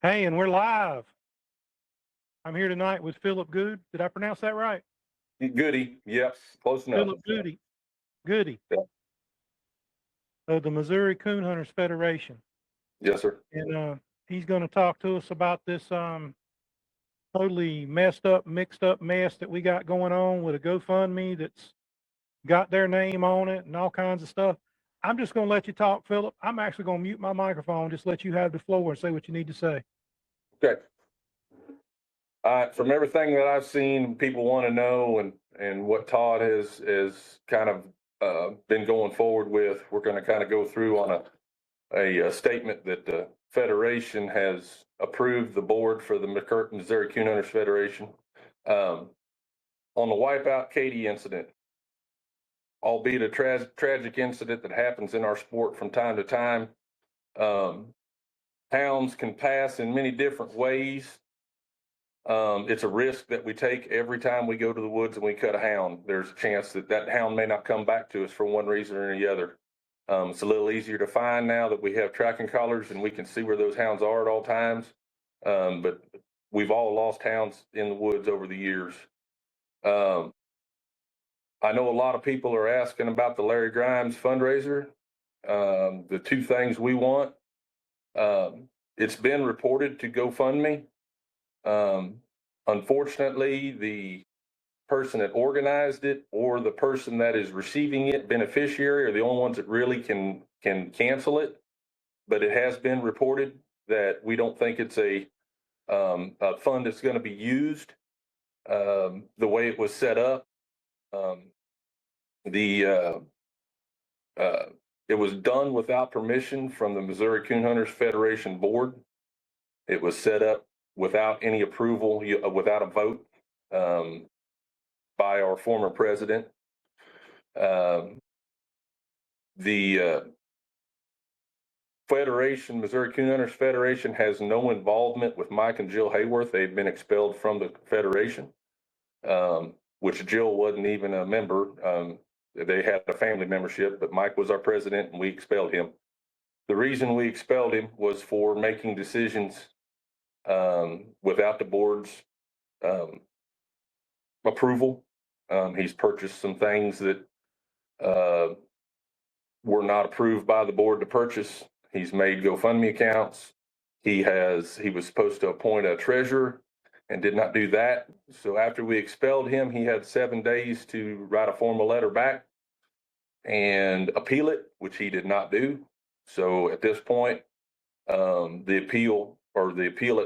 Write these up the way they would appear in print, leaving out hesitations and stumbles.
Hey, and we're live. I'm here tonight with Philip Good. Did I pronounce that right? Goody. Yes, close enough. Philip Goody. Goody. Yeah. Of the Missouri Coon Hunters Federation. Yes, sir. And he's going to talk to us about this totally messed up, mixed up mess that we got going on with a GoFundMe that's got their name on it and all kinds of stuff. I'm just going to let you talk, Philip. I'm actually going to mute my microphone, just let you have the floor and say what you need to say. Okay. From everything that I've seen, people want to know and what Todd has kind of been going forward with, we're going to kind of go through on a statement that the Federation has approved the board for the Missouri Coon Hunters Federation. On the Wipeout Katy incident, albeit a tragic incident that happens in our sport from time to time, hounds can pass in many different ways. It's a risk that we take every time we go to the woods and we cut a hound. There's a chance that that hound may not come back to us for one reason or the other. It's a little easier to find now that we have tracking collars and we can see where those hounds are at all times. But we've all lost hounds in the woods over the years. I know a lot of people are asking about the Larry Grimes fundraiser. The two things we want, it's been reported to GoFundMe. Unfortunately, the person that organized it or the person that is receiving it, beneficiary, are the only ones that really can cancel it. But it has been reported that we don't think it's a fund that's going to be used the way it was set up. It was done without permission from the Missouri Coon Hunters Federation board. It was set up without any approval, without a vote by our former president. The Federation, Missouri Coon Hunters Federation, has no involvement with Mike and Jill Hayworth. They've been expelled from the Federation, which Jill wasn't even a member. They had a family membership, but Mike was our president and we expelled him. The reason we expelled him was for making decisions without the board's approval. He's purchased some things that were not approved by the board to purchase. He's made GoFundMe accounts. He was supposed to appoint a treasurer and did not do that. So after we expelled him, he had 7 days to write a formal letter back and appeal it, which he did not do. So at this point, the appeal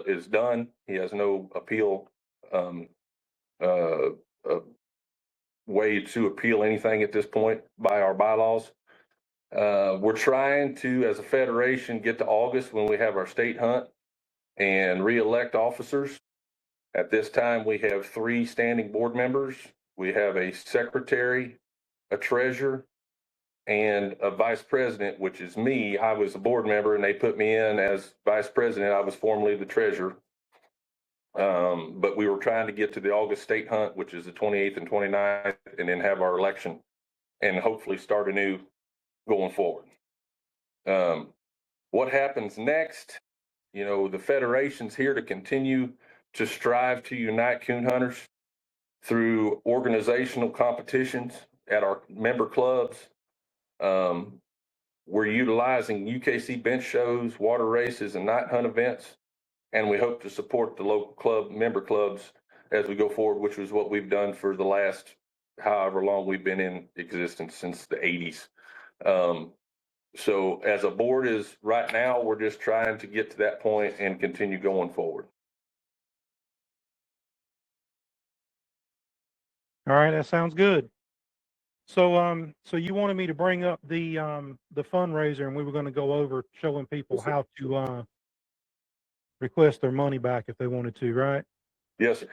is done. He has no appeal way to appeal anything at this point by our bylaws. We're trying to, as a federation, get to August when we have our state hunt and re-elect officers. At this time, we have 3 standing board members. We have a secretary, a treasurer, and a vice president, which is me. I was a board member and they put me in as vice president. I was formerly the treasurer. But we were trying to get to the August state hunt, which is the 28th and 29th, and then have our election and hopefully start anew going forward. What happens next? You know, the Federation's here to continue to strive to unite coon hunters through organizational competitions at our member clubs. We're utilizing UKC bench shows, water races, and night hunt events, and we hope to support the local member clubs as we go forward, which is what we've done for the last however long we've been in existence, since the 80s. So as a board is right now, we're just trying to get to that point and continue going forward. All right, that sounds good. So so you wanted me to bring up the fundraiser, and we were going to go over showing people how to request their money back if they wanted to, right? Yes, sir.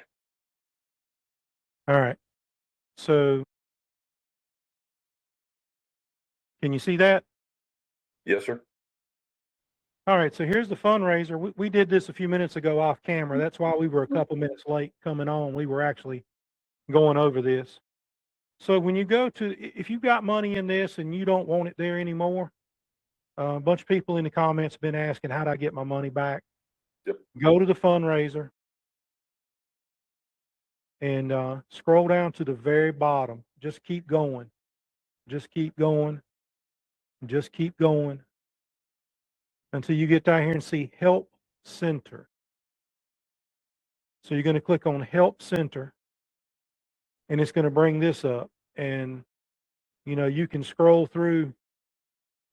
All right. So can you see that? Yes, sir. All right, so here's the fundraiser. We did this a few minutes ago off camera. That's why we were a couple minutes late coming on. We were actually going over this. So when you go to, if you've got money in this and you don't want it there anymore, a bunch of people in the comments have been asking, how do I get my money back? Yep. Go to the fundraiser and scroll down to the very bottom. Just keep going. Just keep going. Just keep going until you get down here and see Help Center. So you're going to click on Help Center, and it's going to bring this up. And, you can scroll through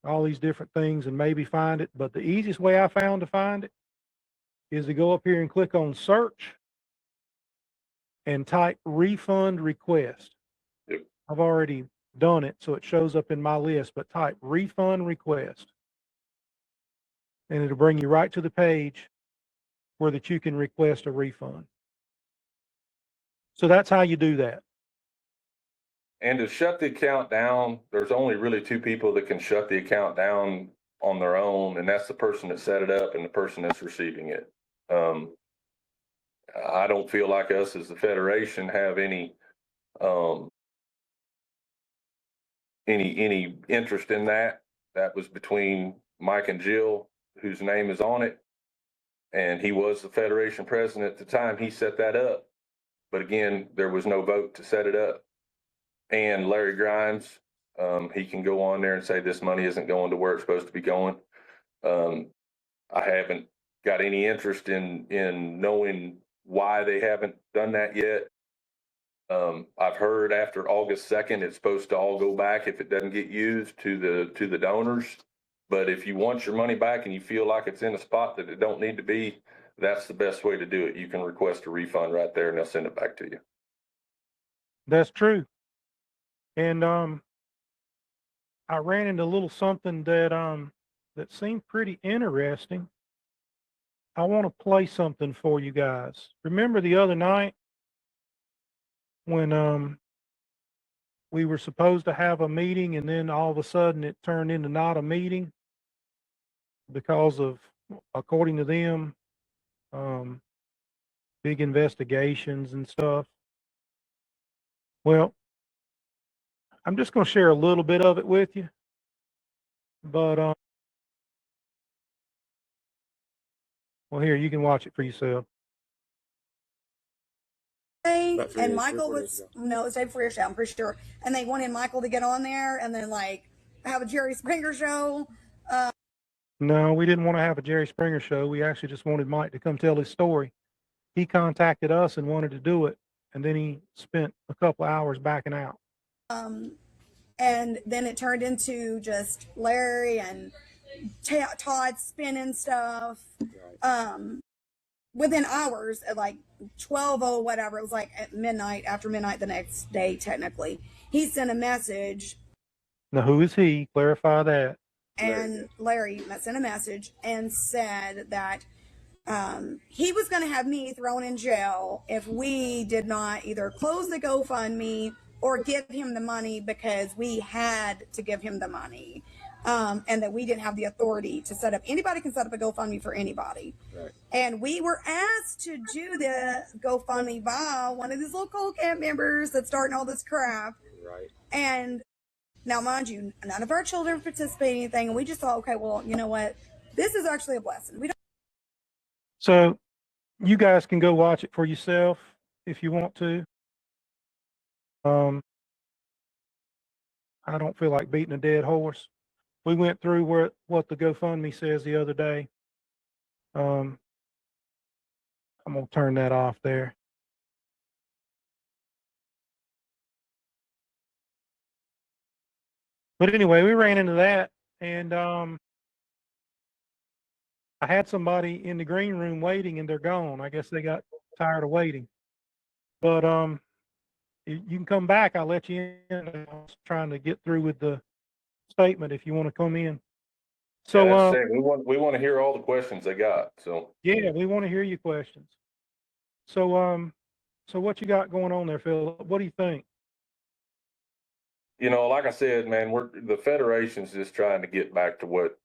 all these different things and maybe find it. But the easiest way I found to find it is to go up here and click on Search and type Refund Request. Yep. I've already done it, so it shows up in my list, but type Refund Request. And it'll bring you right to the page where that you can request a refund. So that's how you do that. And to shut the account down, there's only really two people that can shut the account down on their own, and that's the person that set it up and the person that's receiving it. I don't feel like us as the Federation have any interest in that. That was between Mike and Jill, whose name is on it, and he was the Federation president at the time he set that up. But again, there was no vote to set it up. And Larry Grimes, he can go on there and say this money isn't going to where it's supposed to be going. I haven't got any interest in knowing why they haven't done that yet. I've heard after August 2nd, it's supposed to all go back if it doesn't get used to the donors. But if you want your money back and you feel like it's in a spot that it don't need to be, that's the best way to do it. You can request a refund right there and they'll send it back to you. That's true. And I ran into a little something that seemed pretty interesting. I want to play something for you guys. Remember the other night when we were supposed to have a meeting and then all of a sudden it turned into not a meeting because of, according to them, big investigations and stuff? Well, I'm just going to share a little bit of it with you, but well, here, you can watch it for yourself. And Michael was, no, it was day before your show, I'm pretty sure. And they wanted Michael to get on there and then like have a Jerry Springer show. No, we didn't want to have a Jerry Springer show. We actually just wanted Mike to come tell his story. He contacted us and wanted to do it, and then he spent a couple hours backing out. And then it turned into just Larry and Todd spinning stuff. Within hours at like 12 or whatever, it was like at midnight, after midnight the next day, technically, he sent a message. Now, who is he? Clarify that. And Larry sent a message and said that he was going to have me thrown in jail if we did not either close the GoFundMe or give him the money, because we had to give him the money, and that we didn't have the authority to set up. Anybody can set up a GoFundMe for anybody. Right. And we were asked to do the GoFundMe by one of these little cold camp members that's starting all this crap. Right. And now, mind you, none of our children participate in anything, and we just thought, okay, well, you know what? This is actually a blessing. We don't. So you guys can go watch it for yourself if you want to. I don't feel like beating a dead horse. We went through what the GoFundMe says the other day. I'm going to turn that off there. But anyway, we ran into that, and I had somebody in the green room waiting, and they're gone. I guess they got tired of waiting. But you can come back. I'll let you in. I was trying to get through with the statement if you want to come in. So yeah, we want to hear all the questions they got. So yeah, we want to hear your questions. So so what you got going on there, Phil? What do you think? Like I said, man, the Federation's just trying to get back to what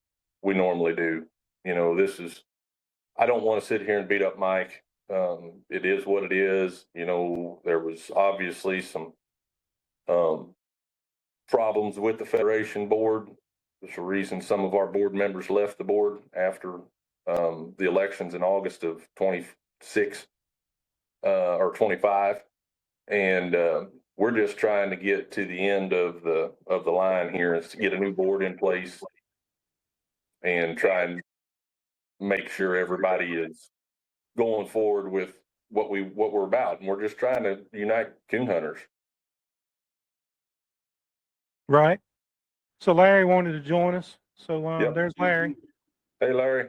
we normally do. I don't want to sit here and beat up Mike. It is what it is. There was obviously some problems with the Federation board. There's a reason some of our board members left the board after The election's in August of 26 or 25, and we're just trying to get to the end of the line here, is to get a new board in place and try and make sure everybody is going forward with what we're about, and we're just trying to unite coon hunters. Right. So Larry wanted to join us. So Yep. there's Larry. Hey, Larry.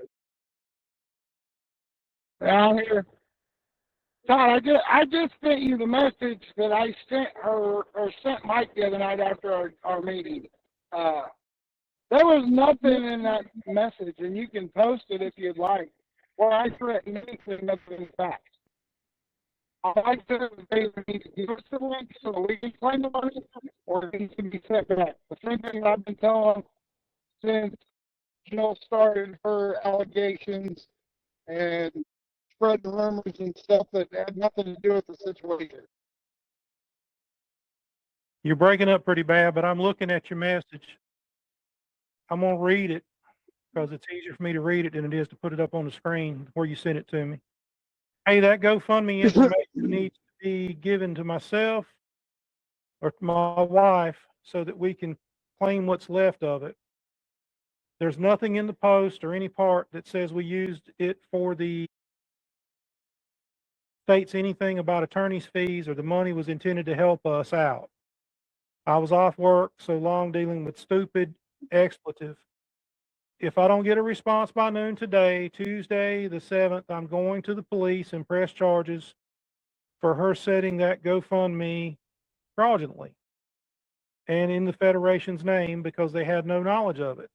I'm here. Todd, I just sent you the message that I sent her or sent Mike the other night after our meeting. There was nothing in that message, and you can post it if you'd like, where I threatened anything other than facts. I said they need to give us the link so that we can claim the money, or it needs to be set back. The same thing I've been telling since Jill started her allegations and spread the rumors and stuff that had nothing to do with the situation. You're breaking up pretty bad, but I'm looking at your message. I'm going to read it because it's easier for me to read it than it is to put it up on the screen where you sent it to me. Hey, that GoFundMe information needs to be given to myself or to my wife so that we can claim what's left of it. There's nothing in the post or any part that says we used it for the states anything about attorney's fees or the money was intended to help us out. I was off work so long dealing with stupid expletive. If I don't get a response by noon today, Tuesday the 7th, I'm going to the police and press charges for her setting that GoFundMe fraudulently and in the Federation's name because they had no knowledge of it.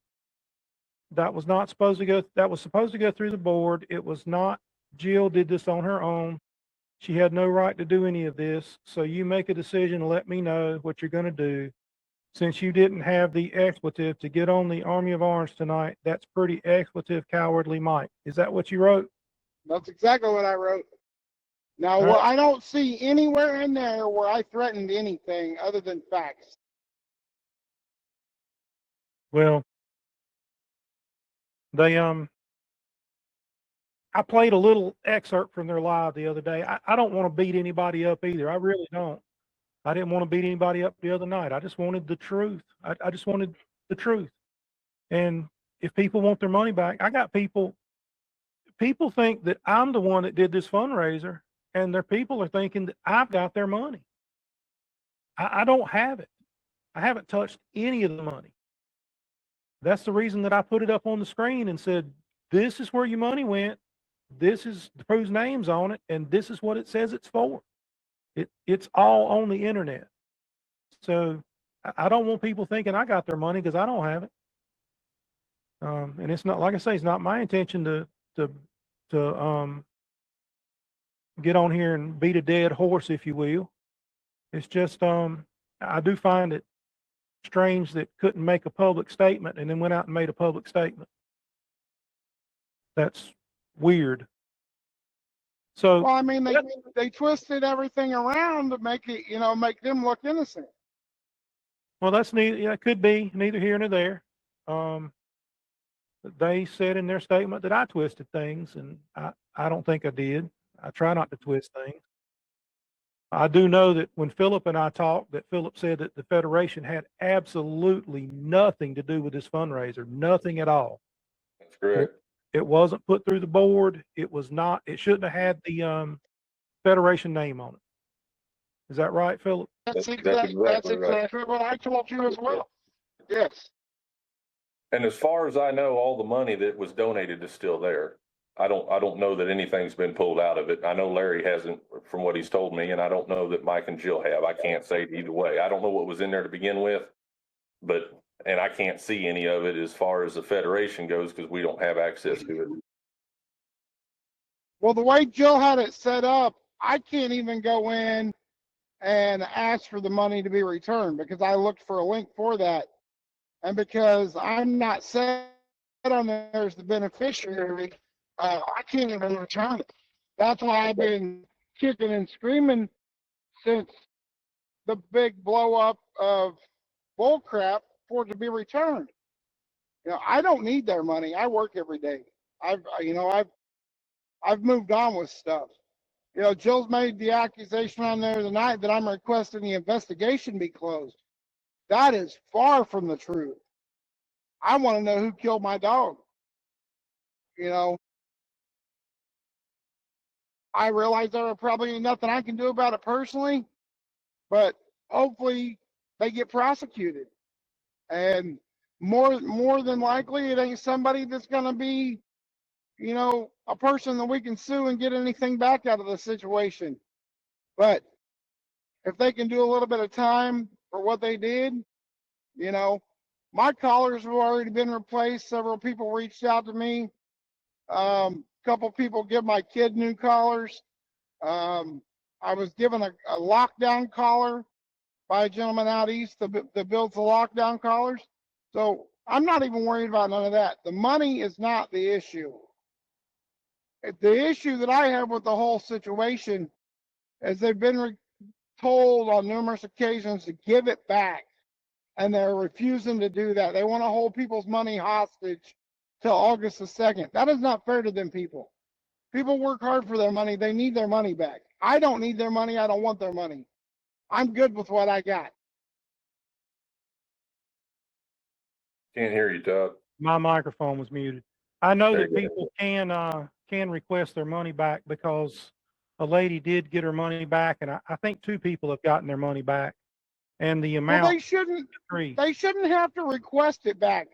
That was not supposed to go, that was supposed to go through the board. It was not, Jill did this on her own. She had no right to do any of this. So you make a decision and let me know what you're going to do. Since you didn't have the expletive to get on the Army of Orange tonight, that's pretty expletive, cowardly, Mike. Is that what you wrote? That's exactly what I wrote. Now, All right. I don't see anywhere in there where I threatened anything other than facts. Well, they, I played a little excerpt from their live the other day. I don't want to beat anybody up either. I really don't. I didn't want to beat anybody up the other night. I just wanted the truth. I just wanted the truth. And if people want their money back, I got people think that I'm the one that did this fundraiser, and their people are thinking that I've got their money. I don't have it. I haven't touched any of the money. That's the reason that I put it up on the screen and said, this is where your money went. This is whose name's on it, and this is what it says it's for. It's all on the internet. So I don't want people thinking I got their money because I don't have it. And it's not, like I say, it's not my intention to get on here and beat a dead horse, if you will. It's just I do find it strange that couldn't make a public statement and then went out and made a public statement. That's weird. So, well, I mean, they twisted everything around to make it, make them look innocent. Well, that's neither. Yeah, it could be neither here nor there. They said in their statement that I twisted things, and I don't think I did. I try not to twist things. I do know that when Philip and I talked, that Philip said that the Federation had absolutely nothing to do with this fundraiser, nothing at all. That's correct. It wasn't put through the board. It was not. It shouldn't have had the Federation name on it. Is that right, Philip? That's exactly what I told you as well. Yes. And as far as I know, all the money that was donated is still there. I don't know that anything's been pulled out of it. I know Larry hasn't, from what he's told me, and I don't know that Mike and Jill have. I can't say either way. I don't know what was in there to begin with, and I can't see any of it as far as the Federation goes because we don't have access to it. Well, the way Jill had it set up, I can't even go in and ask for the money to be returned because I looked for a link for that. And because I'm not set on there as the beneficiary, I can't even return it. That's why I've been kicking and screaming since the big blow up of bullcrap for it to be returned. I don't need their money. I work every day. I've moved on with stuff. Jill's made the accusation on there tonight that I'm requesting the investigation be closed. That is far from the truth. I want to know who killed my dog. I realize there probably ain't nothing I can do about it personally, but hopefully they get prosecuted. And more than likely, it ain't somebody that's going to be, a person that we can sue and get anything back out of the situation. But if they can do a little bit of time for what they did, my collars have already been replaced. Several people reached out to me. A couple people give my kid new collars. I was given a lockdown collar by a gentleman out east that builds the lockdown collars. So I'm not even worried about none of that. The money is not the issue. The issue that I have with the whole situation is they've been told on numerous occasions to give it back, and they're refusing to do that. They want to hold people's money hostage till August the 2nd. That is not fair to them people. People work hard for their money. They need their money back. I don't need their money. I don't want their money. I'm good with what I got. Can't hear you, Todd. My microphone was muted. I know There that you go. people can request their money back, because a lady did get her money back, and I think 2 people have gotten their money back, and the amount. Well, they shouldn't have to request it back.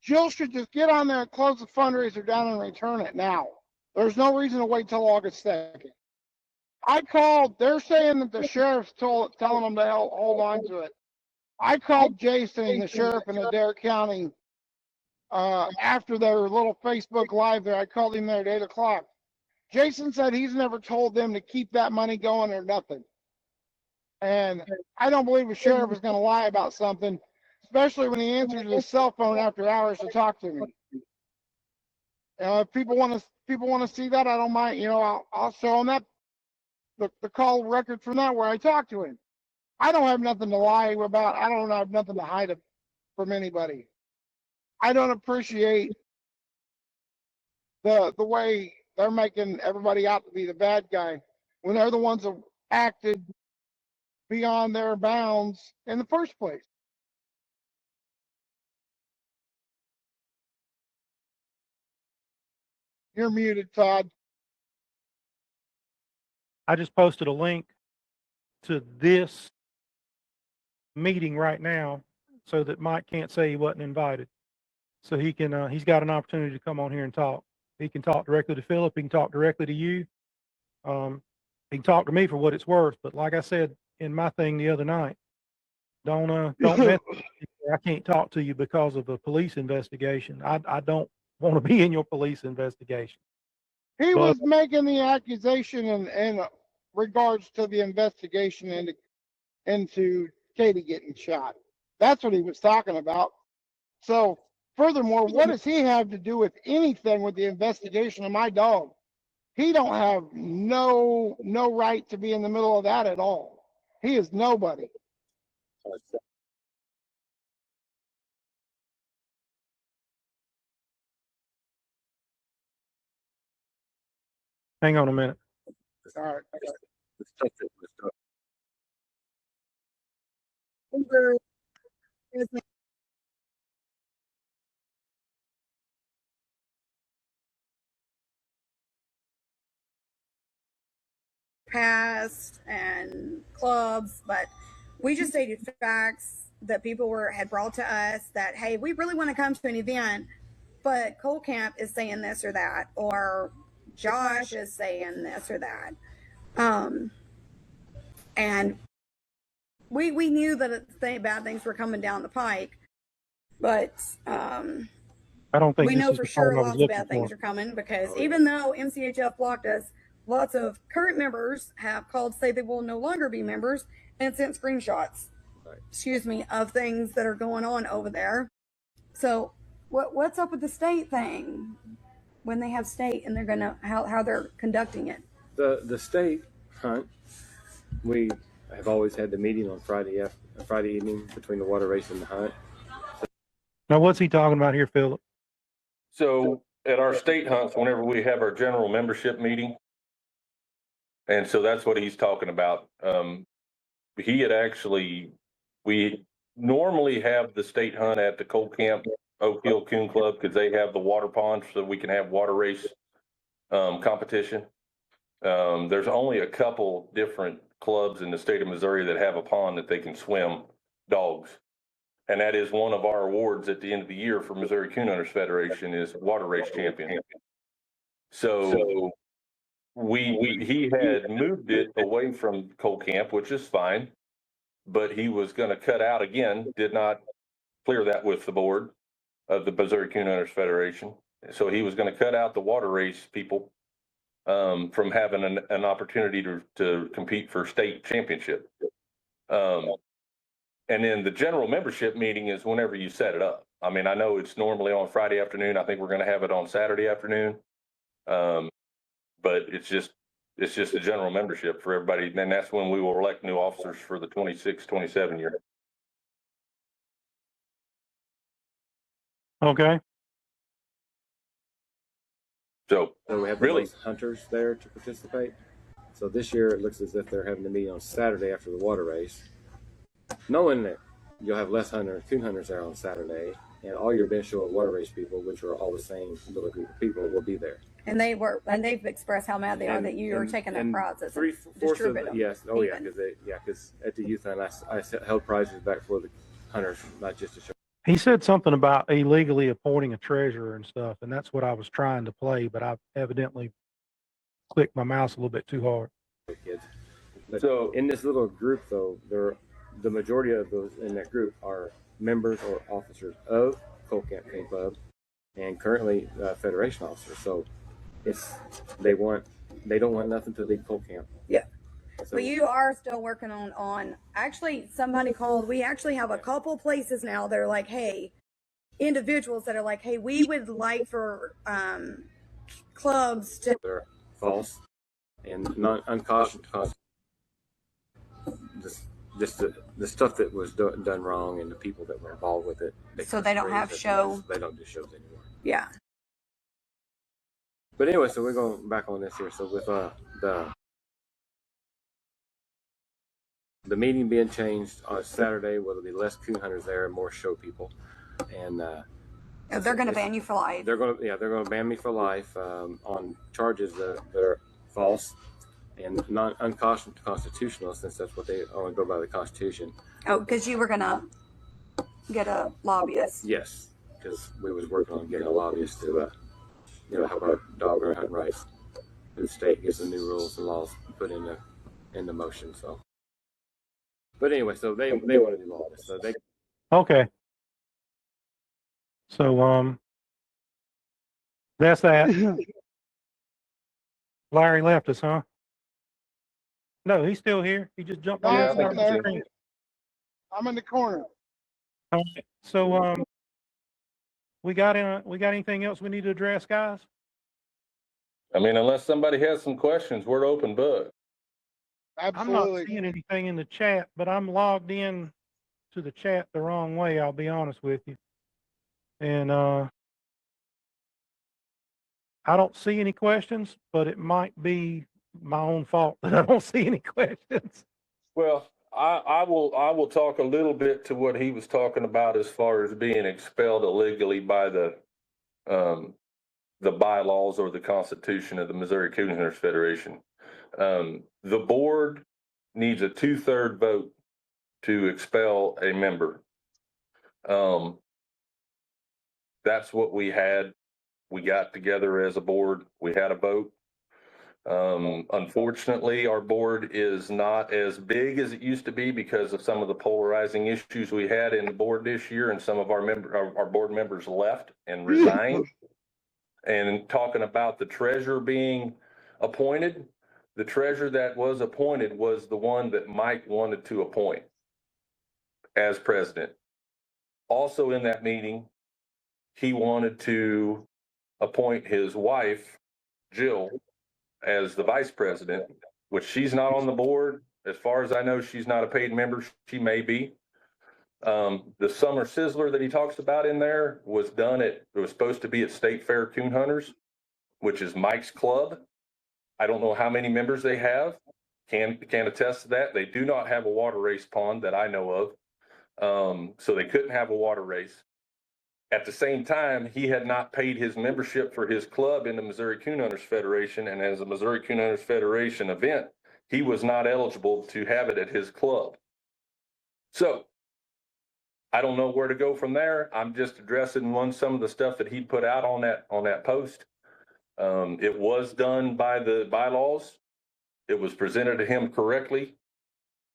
Jill should just get on there and close the fundraiser down and return it now. There's no reason to wait till August 2nd. I called. They're saying that the sheriff's telling them to hold on to it. I called Jason, the sheriff in Adair County, after their little Facebook Live there. I called him there at 8 o'clock. Jason said he's never told them to keep that money going or nothing. And I don't believe a sheriff is going to lie about something, especially when he answers his cell phone after hours to talk to me. If people want to see that, I don't mind. I'll show them that the call record from that where I talked to him. I don't have nothing to lie about. I don't have nothing to hide from anybody. I don't appreciate the way they're making everybody out to be the bad guy when they're the ones that acted beyond their bounds in the first place. You're muted, Todd. I just posted a link to this meeting right now so that Mike can't say he wasn't invited. So he can, he's got an opportunity to come on here and talk. He can talk directly to Philip. He can talk directly to you. He can talk to me for what it's worth. But like I said in my thing the other night, don't mess with me. I can't talk to you because of a police investigation. I don't want to be in your police investigation. He was making the accusation in regards to the investigation into Katie getting shot. That's what he was talking about. So, furthermore, what does he have to do with anything with the investigation of my dog? He don't have no right to be in the middle of that at all. He is nobody. Hang on a minute. All right. Past and clubs, but we just stated facts that people had brought to us that, hey, we really want to come to an event, but Cole Camp is saying this or that, or Josh is saying this or that. And we knew that bad things were coming down the pike, but I don't think we know for sure lots of bad things are coming, because even though MCHF blocked us, lots of current members have called to say they will no longer be members and sent screenshots, of things that are going on over there. So what's up with the state thing when they have state and they're gonna how they're conducting it? The state hunt, we have always had the meeting on Friday evening between the water race and the hunt. Now, what's he talking about here, Philip? So at our state hunts, whenever we have our general membership meeting. And so that's what he's talking about. He had actually, we normally have the state hunt at the Coal Camp Oak Hill Coon Club because they have the water pond so we can have water race competition. There's only a couple different clubs in the state of Missouri that have a pond that they can swim dogs. And that is one of our awards at the end of the year for Missouri Coon Hunters Federation is water race champion. So he had moved it away from Coal Camp, which is fine, but he was going to cut out again, did not clear that with the board of the Missouri Coon Hunters Federation. So he was going to cut out the water race people from having an opportunity to compete for state championship. And then the general membership meeting is whenever you set it up. I mean, I know it's normally on Friday afternoon. I think we're going to have it on Saturday afternoon. But it's just a general membership for everybody. And then that's when we will elect new officers for the 26-27 year. Okay. So we have really those hunters there to participate. So this year it looks as if they're having a meeting on Saturday after the water race, knowing that you'll have less coon hunters there on Saturday, and all your beneficial water race people, which are all the same little group of people, will be there. And they've expressed how mad they are that you are taking their prizes. Yes. Oh yeah, because at the youth hunt I held prizes back for the hunters, not just to show. He said something about illegally appointing a treasurer and stuff, and that's what I was trying to play, but I evidently clicked my mouse a little bit too hard. Kids. But so in this little group, though, the majority of those in that group are members or officers of Coal Camp Cane Club, and currently Federation officers. So they don't want nothing to leave Coal Camp. Yeah. So, but you are still working on actually somebody called, we actually have a couple places now that are like, hey, individuals that are like, hey, we would like for clubs to. They're false and unconscious. Just the stuff that was done wrong and the people that were involved with it. So they don't have shows. They don't do shows anymore. Yeah. But anyway, so we're going back on this here. So with the meeting being changed on Saturday, will there be less coon hunters there and more show people? And they're going to ban you for life. They're going to ban me for life on charges that are false and unconstitutional, since that's what they only go by the Constitution. Oh, because you were going to get a lobbyist. Yes, because we was working on getting a lobbyist to help our dog hunting rights. The state gets the new rules and laws put into motion. So, but anyway, so they want to do all this. So they. Okay. So that's that. Larry left us, huh? No, he's still here. He just jumped on the screen. I'm in the corner. All right. So we got anything else we need to address, guys? I mean, unless somebody has some questions, we're open book. Absolutely. I'm not seeing anything in the chat, but I'm logged in to the chat the wrong way, I'll be honest with you. And I don't see any questions, but it might be my own fault that I don't see any questions. Well, I will talk a little bit to what he was talking about as far as being expelled illegally by the bylaws or the Constitution of the Missouri Coon Hunters Federation. The board needs a 2/3 vote to expel a member. That's what we had. We got together as a board. We had a vote. Unfortunately, our board is not as big as it used to be because of some of the polarizing issues we had in the board this year, and some of our board members left and resigned. And talking about the treasurer being appointed, the treasurer that was appointed was the one that Mike wanted to appoint as president. Also in that meeting, he wanted to appoint his wife, Jill, as the vice president, which she's not on the board. As far as I know, she's not a paid member. She may be. The summer sizzler that he talks about in there was done it was supposed to be at State Fair Coon Hunters, which is Mike's club. I don't know how many members they have. Can attest to that. They do not have a water race pond that I know of. So they couldn't have a water race. At the same time, he had not paid his membership for his club in the Missouri Coon Hunters Federation. And as a Missouri Coon Hunters Federation event, he was not eligible to have it at his club. So I don't know where to go from there. I'm just addressing some of the stuff that he put out on that post. It was done by the bylaws. It was presented to him correctly.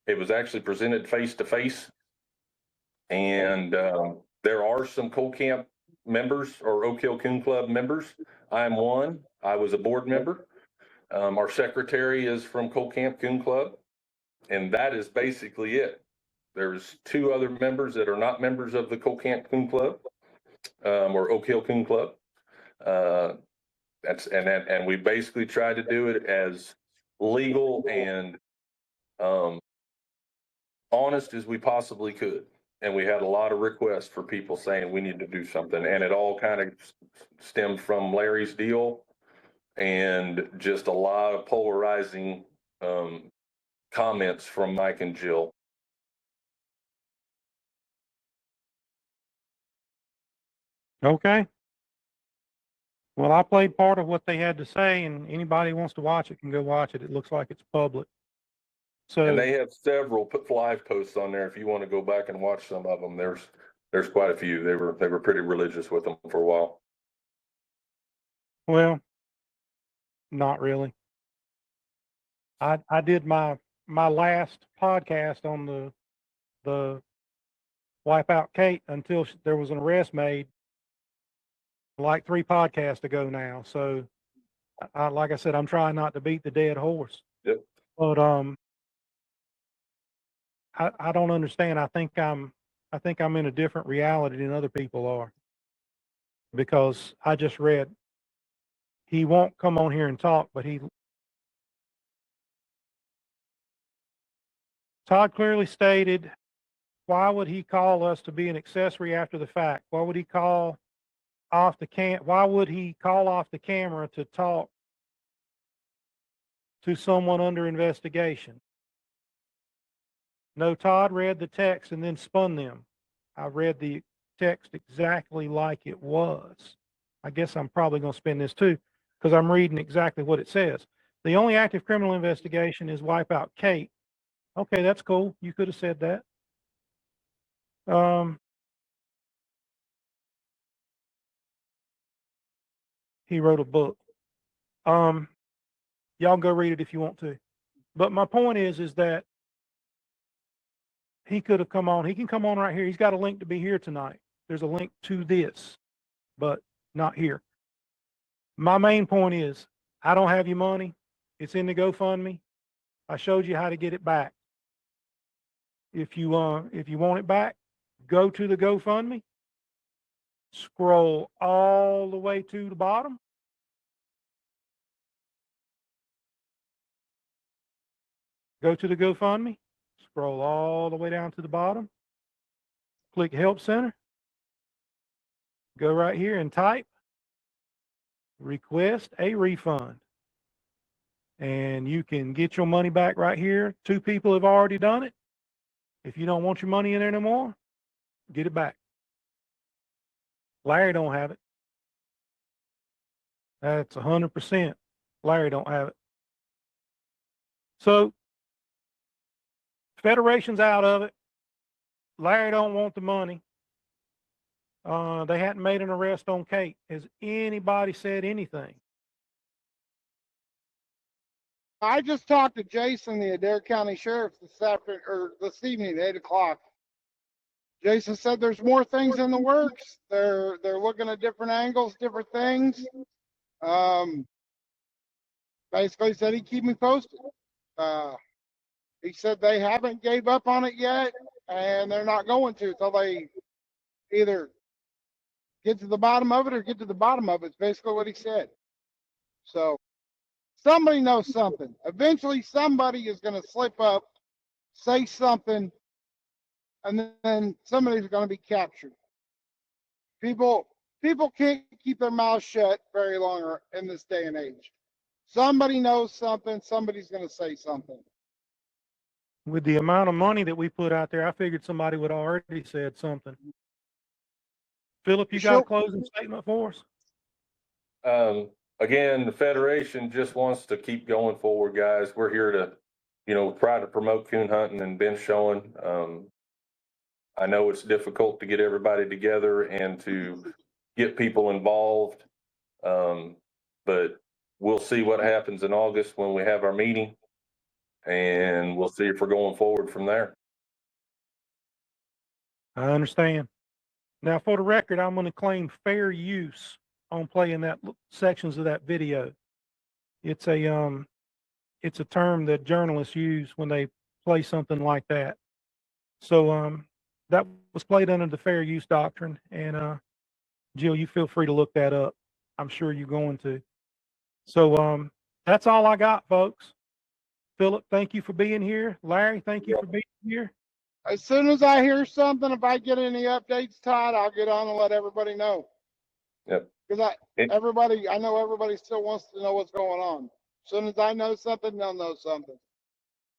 It was actually presented face to face. And there are some Coal Camp members or Oak Hill Coon Club members. I'm one. I was a board member. Our secretary is from Coal Camp Coon Club. And that is basically it. There's 2 other members that are not members of the Coal Camp Coon Club or Oak Hill Coon Club. And we basically tried to do it as legal and honest as we possibly could. And we had a lot of requests for people saying we need to do something. And it all kind of stemmed from Larry's deal and just a lot of polarizing comments from Mike and Jill. Okay. Well, I played part of what they had to say, and anybody who wants to watch it can go watch it. It looks like it's public. So, and they have several live posts on there. If you want to go back and watch some of them, there's quite a few. They were pretty religious with them for a while. well, not really. I did my last podcast on the Wipeout Kate until there was an arrest made, like 3 podcasts ago now. So, like I said, I'm trying not to beat the dead horse. Yep. But I don't understand. I think I'm in a different reality than other people are, because I just read he won't come on here and talk, but Todd clearly stated, why would he call us to be an accessory after the fact? Why would he call off why would he call off the camera to talk to someone under investigation? No, Todd read the text and then spun them. I read the text exactly like it was. I guess I'm probably going to spin this too, because I'm reading exactly what it says. The only active criminal investigation is Wipeout Kate. Okay, that's cool. You could have said that. He wrote a book. Y'all go read it if you want to. But my point is that he could have come on. He can come on right here. He's got a link to be here tonight. There's a link to this, but not here. My main point is, I don't have your money. It's in the GoFundMe. I showed you how to get it back. If you want it back, go to the GoFundMe, scroll all the way to the bottom. Go to the GoFundMe, scroll all the way down to the bottom, click Help Center, go right here and type request a refund. And you can get your money back right here. 2 people have already done it. If you don't want your money in there no more, get it back. Larry don't have it. That's 100%. Larry don't have it. So, Federation's out of it. Larry don't want the money. They hadn't made an arrest on Kate. Has anybody said anything? I just talked to Jason, the Adair County Sheriff, this evening at 8:00. Jason said there's more things in the works. They're looking at different angles, different things. Basically said he'd keep me posted. He said they haven't gave up on it yet, and they're not going to until they either get to the bottom of it or get to the bottom of it. It's basically what he said. So somebody knows something. Eventually somebody is going to slip up, say something, and then somebody's going to be captured. People can't keep their mouths shut very long in this day and age. Somebody knows something. Somebody's going to say something. With the amount of money that we put out there, I figured somebody would already said something. Philip, you got a closing statement for us? Again, the Federation just wants to keep going forward, guys. We're here to, try to promote coon hunting and bench showing. I know it's difficult to get everybody together and to get people involved. But we'll see what happens in August when we have our meeting, and we'll see if we're going forward from there. I understand. Now, for the record, I'm going to claim fair use on playing that sections of that video. It's a term that journalists use when they play something like that. So that was played under the fair use doctrine, and Jill, you feel free to look that up. I'm sure you're going to. So that's all I got, folks. Philip, thank you for being here. Larry, thank you for being here. As soon as I hear something, if I get any updates, Todd, I'll get on and let everybody know. Yep. Because I know everybody still wants to know what's going on. As soon as I know something, they'll know something.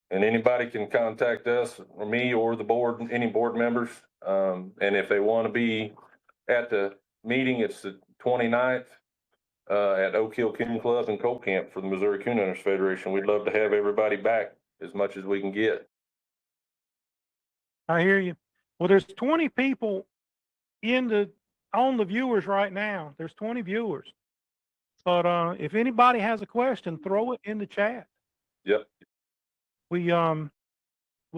And anybody can contact us or me or the board, any board members. And if they want to be at the meeting, it's the 29th at Oak Hill Coon Club and Colt Camp for the Missouri Coon Hunters Federation. We'd love to have everybody back as much as we can get. I hear you. Well, there's 20 people on the viewers right now. There's 20 viewers. But if anybody has a question, throw it in the chat. Yep. We'll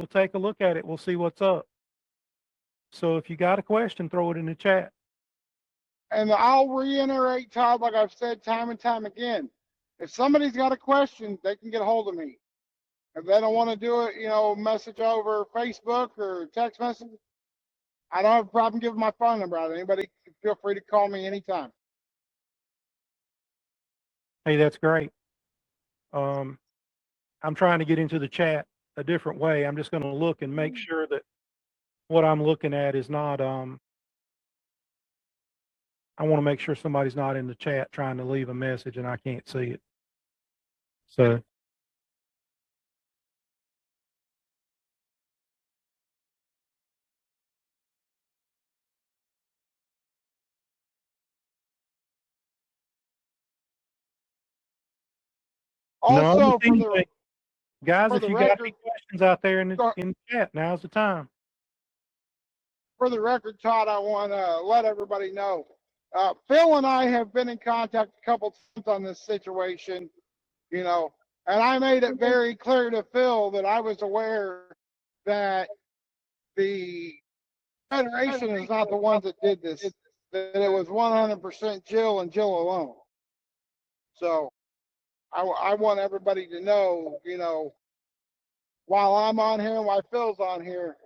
take a look at it. We'll see what's up. So if you got a question, throw it in the chat. And I'll reiterate, Todd, like I've said time and time again, if somebody's got a question, they can get a hold of me. If they don't want to do it, message over Facebook or text message, I don't have a problem giving my phone number out. Anybody, feel free to call me anytime. Hey, that's great. I'm trying to get into the chat a different way. I'm just going to look and make sure that what I'm looking at is not, I want to make sure somebody's not in the chat trying to leave a message and I can't see it. So. Also, no, guys, if you got any questions out there in the chat, now's the time. For the record, Todd, I want to let everybody know, Phil and I have been in contact a couple times on this situation, and I made it very clear to Phil that I was aware that the Federation is not the ones that did this, that it was 100% Jill and Jill alone. So I want everybody to know, while I'm on here and while Phil's on here,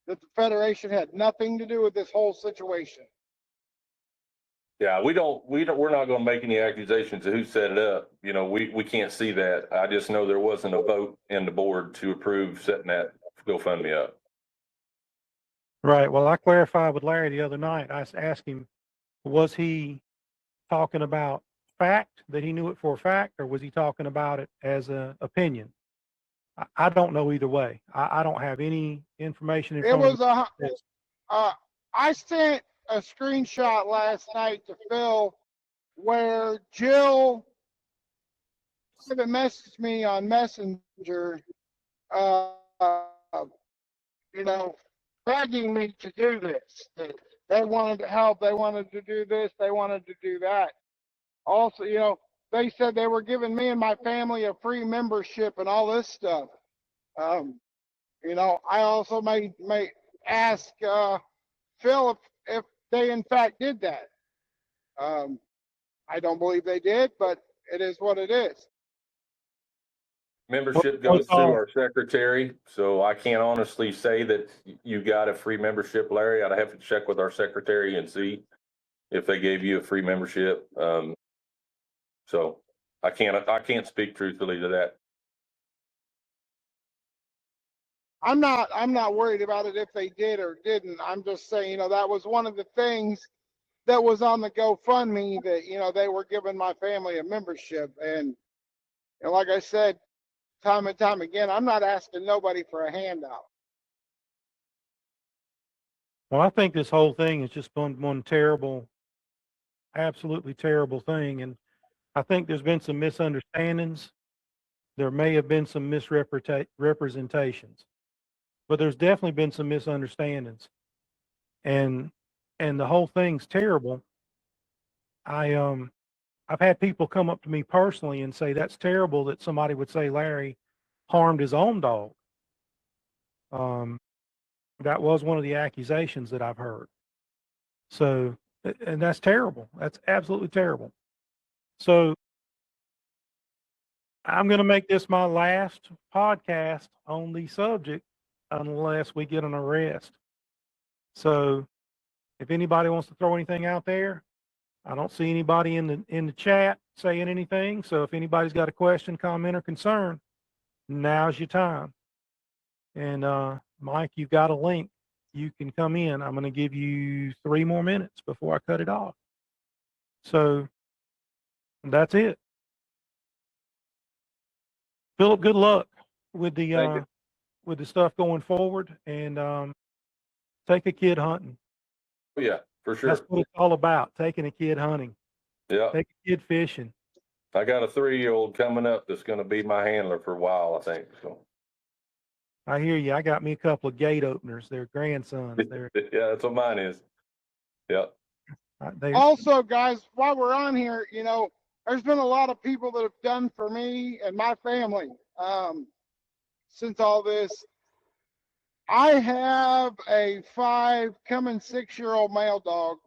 that the Federation had nothing to do with this whole situation. Yeah, we're not going to make any accusations of who set it up. We can't see that. I just know there wasn't a vote in the board to approve setting that GoFundMe up. Right. Well, I clarified with Larry the other night. I asked him, was he talking about fact, that he knew it for a fact, or was he talking about it as an opinion? I don't know either way. I don't have any information in front of me. I sent a screenshot last night to Phil where Jill messaged me on Messenger, begging me to do this. They wanted to help. They wanted to do this. They wanted to do that. Also, they said they were giving me and my family a free membership and all this stuff. I also may ask Phil if they in fact did that. I don't believe they did, but it is what it is. Membership goes through our secretary, so I can't honestly say that you got a free membership, Larry. I'd have to check with our secretary and see if they gave you a free membership. So I can't speak truthfully to that. I'm not worried about it if they did or didn't. I'm just saying, that was one of the things that was on the GoFundMe that, they were giving my family a membership. And like I said, time and time again, I'm not asking nobody for a handout. Well, I think this whole thing is just one terrible, absolutely terrible thing. And I think there's been some misunderstandings. There may have been some misrepresentations, but there's definitely been some misunderstandings. And the whole thing's terrible. I've had people come up to me personally and say that's terrible that somebody would say Larry harmed his own dog. That was one of the accusations that I've heard. So, and that's terrible. That's absolutely terrible. So I'm going to make this my last podcast on the subject unless we get an arrest. So if anybody wants to throw anything out there, I don't see anybody in the chat saying anything. So if anybody's got a question, comment, or concern, now's your time. And Mike, you've got a link. You can come in. I'm going to give you 3 more minutes before I cut it off. So that's it. Philip, good luck with the stuff going forward, and take a kid hunting. Yeah, for sure. That's what it's all about, taking a kid hunting. Yeah. Take a kid fishing. I got a 3-year-old coming up that's going to be my handler for a while, I think. So. I hear you. I got me a couple of gate openers. They're grandsons. Yeah, that's what mine is. Yeah. Also, guys, while we're on here, there's been a lot of people that have done for me and my family since all this. I have a 5 coming 6-year-old male dog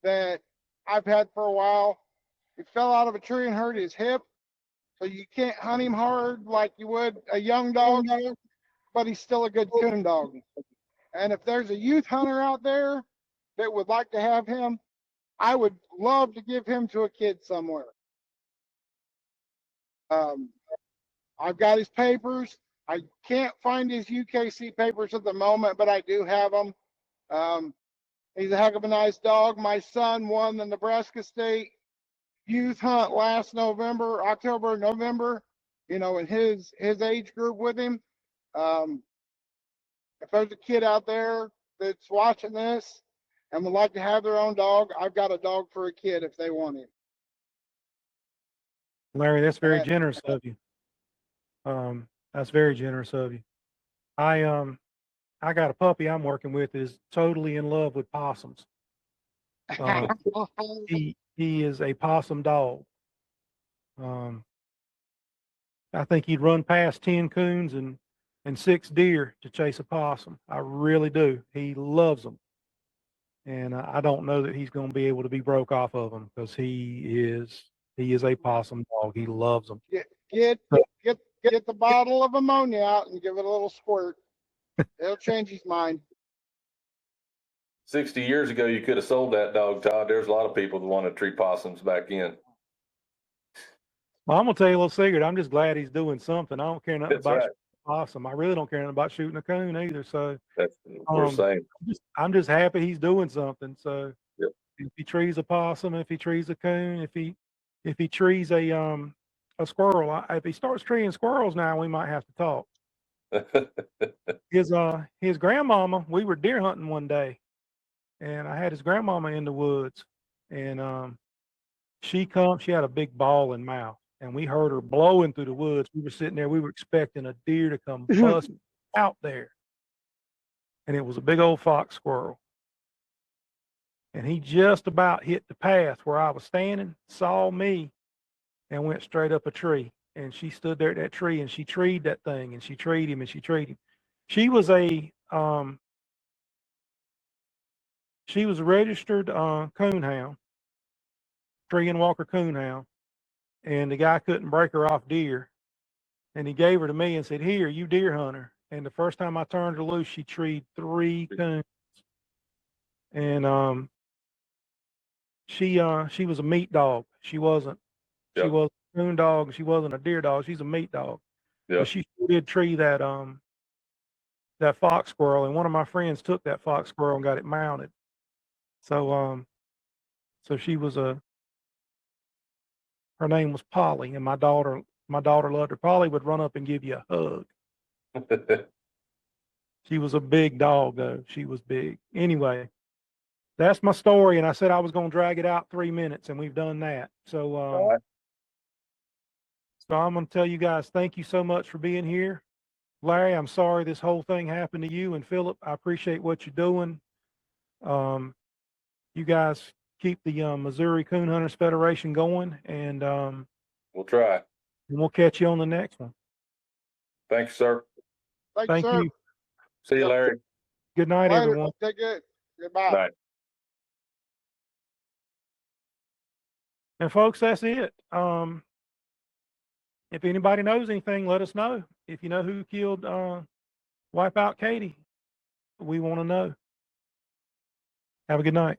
that I've had for a while. He fell out of a tree and hurt his hip, so you can't hunt him hard like you would a young dog, but he's still a good coon dog. And if there's a youth hunter out there that would like to have him, I would love to give him to a kid somewhere. I've got his papers. I can't find his UKC papers at the moment, but I do have them. He's a heck of a nice dog. My son won the Nebraska State youth hunt last October, November, in his age group with him. If there's a kid out there that's watching this and would like to have their own dog, I've got a dog for a kid if they want him. Larry, that's very generous of you. That's very generous of you. I got a puppy I'm working with that is totally in love with possums. He is a possum dog. I think he'd run past 10 coons and 6 deer to chase a possum. I really do. He loves them. And I don't know that he's going to be able to be broke off of them because he is a possum dog. He loves them. Get the bottle of ammonia out and give it a little squirt. It'll change his mind. 60 years ago, you could have sold that dog, Todd. There's a lot of people that wanted to treat possums back then. Well, I'm going to tell you a little secret. I'm just glad he's doing something. I don't care nothing That's about right. shooting a possum. I really don't care nothing about shooting a coon either. So That's we're saying. I'm just happy he's doing something. So Yep. if he trees a possum, if he trees a coon, if he trees a squirrel, if he starts treeing squirrels now, we might have to talk. His grandmama, we were deer hunting one day, and I had his grandmama in the woods, and she had a big bawling mouth, and we heard her blowing through the woods. We were sitting there, we were expecting a deer to come bust out there, and it was a big old fox squirrel. And he just about hit the path where I was standing, saw me, and went straight up a tree. And she stood there at that tree, and she treed that thing, and she treed him, and she treed him. She was a registered coon hound, tree and walker coon hound, and the guy couldn't break her off deer, and he gave her to me and said, "Here, you deer hunter." And the first time I turned her loose, she treed 3 coons, and she was a meat dog. She wasn't. Yep. She was a coon dog. She wasn't a deer dog. She's a meat dog. Yeah. But she did tree that that fox squirrel, and one of my friends took that fox squirrel and got it mounted. So so she was her name was Polly, and my daughter loved her. Polly would run up and give you a hug. She was a big dog, though. She was big. Anyway, that's my story, and I said I was going to drag it out 3 minutes, and we've done that. So, All right. so I'm going to tell you guys, thank you so much for being here. Larry, I'm sorry this whole thing happened to you, and Philip, I appreciate what you're doing. You guys keep the Missouri Coon Hunters Federation going, and We'll try. we'll catch you on the next one. Thanks, sir. Thank sir. you. See you, Larry. Good night, Later. everyone. Take good. Goodbye. Bye. And folks, that's it. If anybody knows anything, let us know. If you know who killed Wipeout Katie, we want to know. Have a good night.